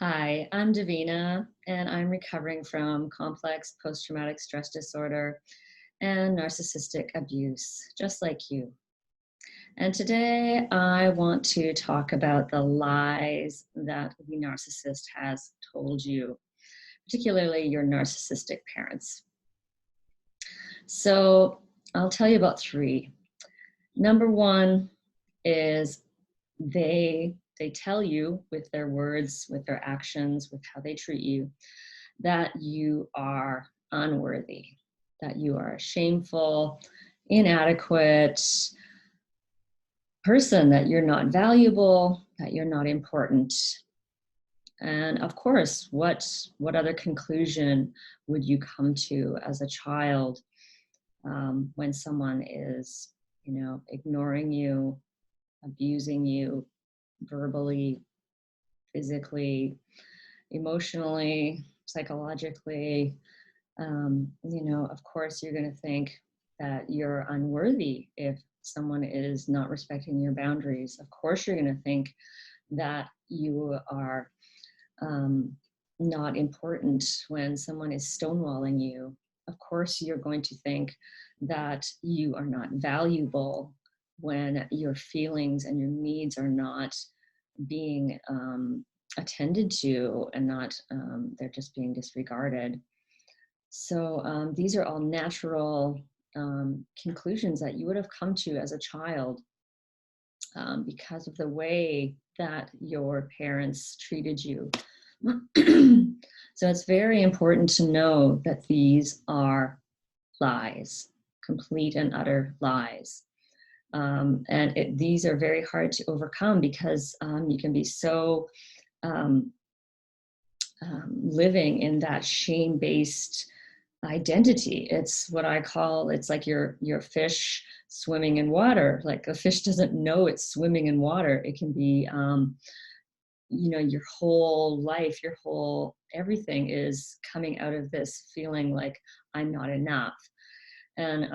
Hi, I'm Davina, and I'm recovering from complex post traumatic stress disorder and narcissistic abuse, just like you. And today I want to talk about the lies that the narcissist has told you, particularly your narcissistic parents. So I'll tell you about three. Number one is they tell you with their words, with their actions, with how they treat you, that you are unworthy, that you are a shameful, inadequate person, that you're not valuable, that you're not important. And of course, what other conclusion would you come to as a child when someone is, ignoring you, abusing you verbally, physically, emotionally, psychologically? Of course, you're going to think that you're unworthy if someone is not respecting your boundaries. Of course, you're going to think that you are um, not important when someone is stonewalling you. Of course, you're going to think that you are not valuable when your feelings and your needs are not being attended to and not, they're just being disregarded. So these are all natural conclusions that you would have come to as a child because of the way that your parents treated you. So it's very important to know that these are lies, complete and utter lies. These are very hard to overcome because you can be so living in that shame-based identity. It's what I call, it's like your fish swimming in water. Like a fish doesn't know it's swimming in water. It can be your whole life, your whole everything is coming out of this feeling like I'm not enough. And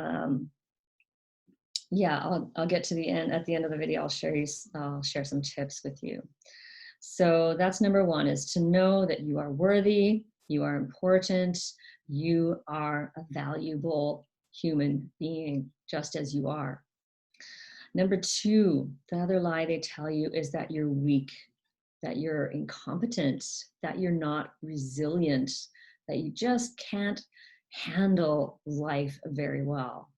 I'll get to the end. At the end of the video, I'll share some tips with you. So that's number one, is to know that you are worthy, you are important, you are a valuable human being, just as you are. Number two, the other lie they tell you is that you're weak, that you're incompetent, that you're not resilient, that you just can't handle life very well.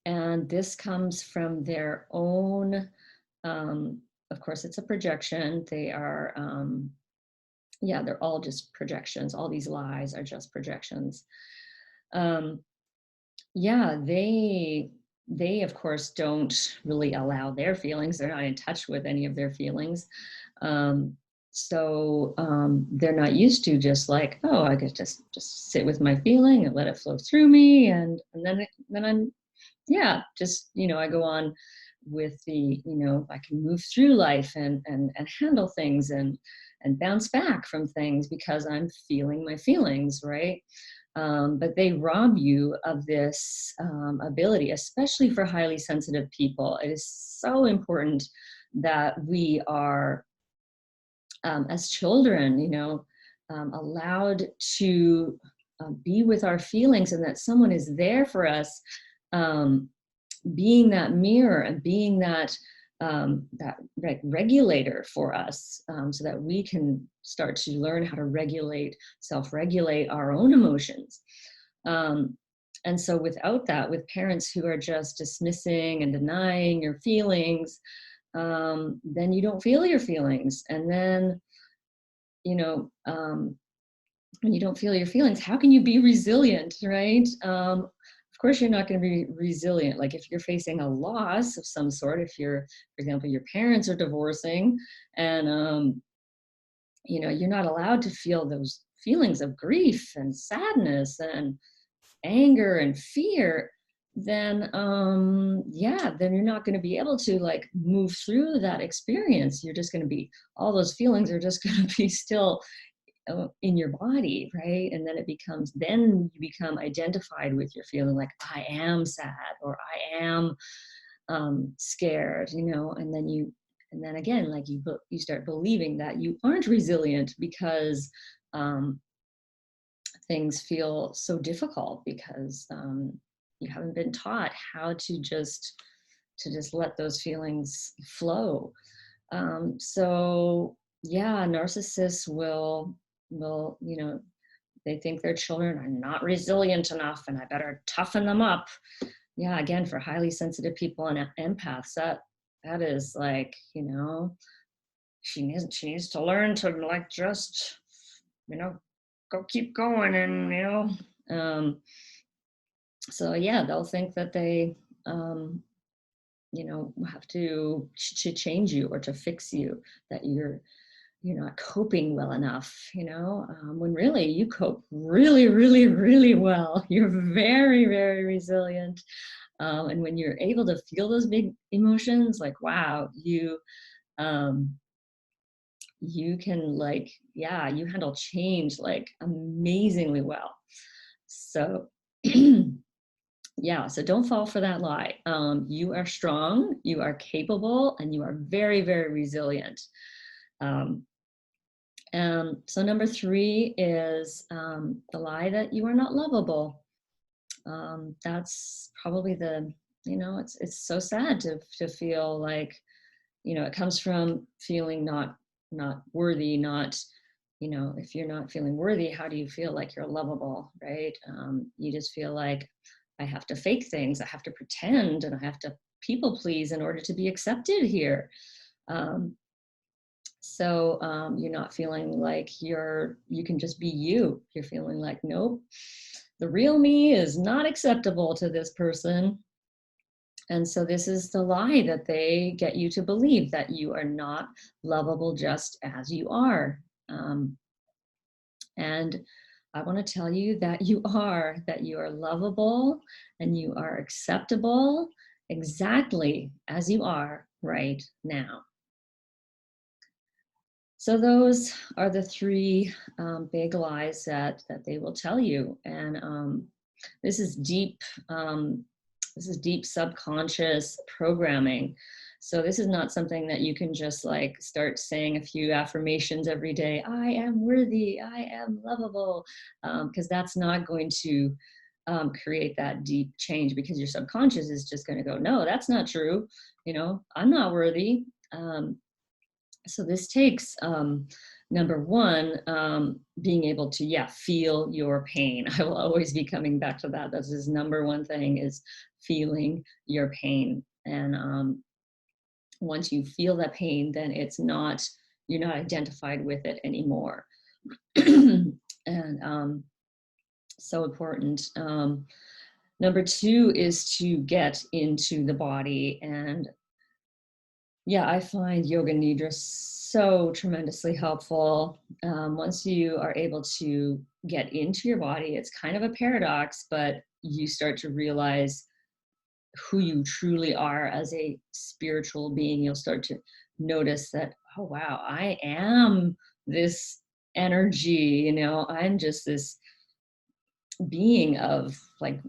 And this comes from their own, of course, it's a projection. They are, they're all just projections. All these lies are just projections. They of course don't really allow their feelings. They're not in touch with any of their feelings. They're not used to just like, oh, I could just sit with my feeling and let it flow through me. And then I'm, I go on with the, I can move through life and handle things and bounce back from things because I'm feeling my feelings, right? But they rob you of this ability, especially for highly sensitive people. It is so important that we are, as children, allowed to be with our feelings, and that someone is there for us, being that mirror and being that regulator for us, so that we can start to learn how to self-regulate our own emotions. And so without that, with parents who are just dismissing and denying your feelings, then you don't feel your feelings. And then, when you don't feel your feelings, how can you be resilient, right? Of course, you're not going to be resilient. Like if you're facing a loss of some sort, if you're, for example, your parents are divorcing and, you're not allowed to feel those feelings of grief and sadness and anger and fear, then then you're not going to be able to like move through that experience. You're just going to be, all those feelings are just going to be still in your body, right? And then then you become identified with your feeling like, I am sad or I am scared, and then And then again, like you start believing that you aren't resilient because things feel so difficult because you haven't been taught how to just let those feelings flow. So yeah, narcissists will, you know, they think their children are not resilient enough and I better toughen them up. Yeah, again, for highly sensitive people and empaths, that is like, you know, she needs to learn to like just, you know, keep going and, you know, so yeah, they'll think that they you know, have to change you or to fix you, that you're not coping well enough, you know, when really you cope really, really, really well. You're very, very resilient. And when you're able to feel those big emotions, like, wow, um, you can like, yeah, you handle change like amazingly well. So yeah, so don't fall for that lie. You are strong, you are capable, and you are very, very resilient. Um, so number 3 is the lie that you are not lovable. That's probably you know, it's so sad to feel like, you know, it comes from feeling not worthy, not, you know, if you're not feeling worthy, how do you feel like you're lovable, right? You just feel like I have to fake things, I have to pretend, and I have to people please in order to be accepted here. You're not feeling like you can just be you. You're feeling like, nope, the real me is not acceptable to this person. And so this is the lie that they get you to believe, that you are not lovable just as you are. And I want to tell you that you are lovable and you are acceptable exactly as you are right now. So those are the 3 big lies that they will tell you. And this is deep. This is deep subconscious programming. So this is not something that you can just like start saying a few affirmations every day. I am worthy. I am lovable. Because that's not going to create that deep change, because your subconscious is just going to go, no, that's not true. You know, I'm not worthy. So this takes number 1, being able to feel your pain. I will always be coming back to that. That's his number 1 thing, is feeling your pain. And once you feel that pain, then you're not identified with it anymore. And so important. Number 2 is to get into the body. And yeah, I find yoga nidra so tremendously helpful. Once you are able to get into your body, it's kind of a paradox, but you start to realize who you truly are as a spiritual being. You'll start to notice that, oh, wow, I am this energy, you know, I'm just this being of like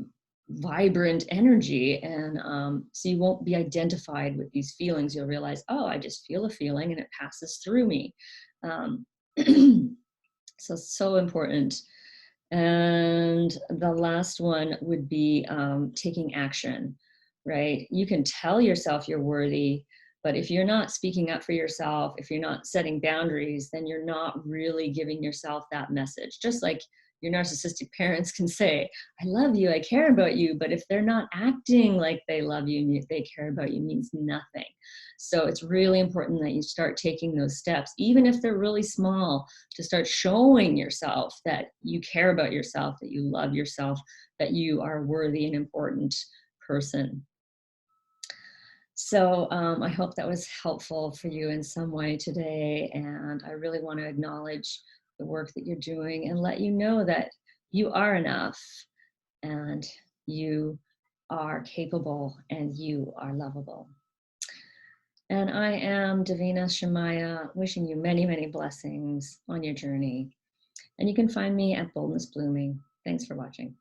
vibrant energy. And so you won't be identified with these feelings. You'll realize, oh, I just feel a feeling and it passes through me. um, so important. And the last one would be taking action, right? You can tell yourself you're worthy, but if you're not speaking up for yourself, if you're not setting boundaries, then you're not really giving yourself that message. Just like your narcissistic parents can say, I love you, I care about you, but if they're not acting like they love you and they care about you, means nothing. So it's really important that you start taking those steps, even if they're really small, to start showing yourself that you care about yourself, that you love yourself, that you are worthy and important person. So I hope that was helpful for you in some way today. And I really want to acknowledge the work that you're doing and let you know that you are enough and you are capable and you are lovable. And I am Davina Shemaya, wishing you many, many blessings on your journey. And you can find me at Boldness Blooming. Thanks for watching.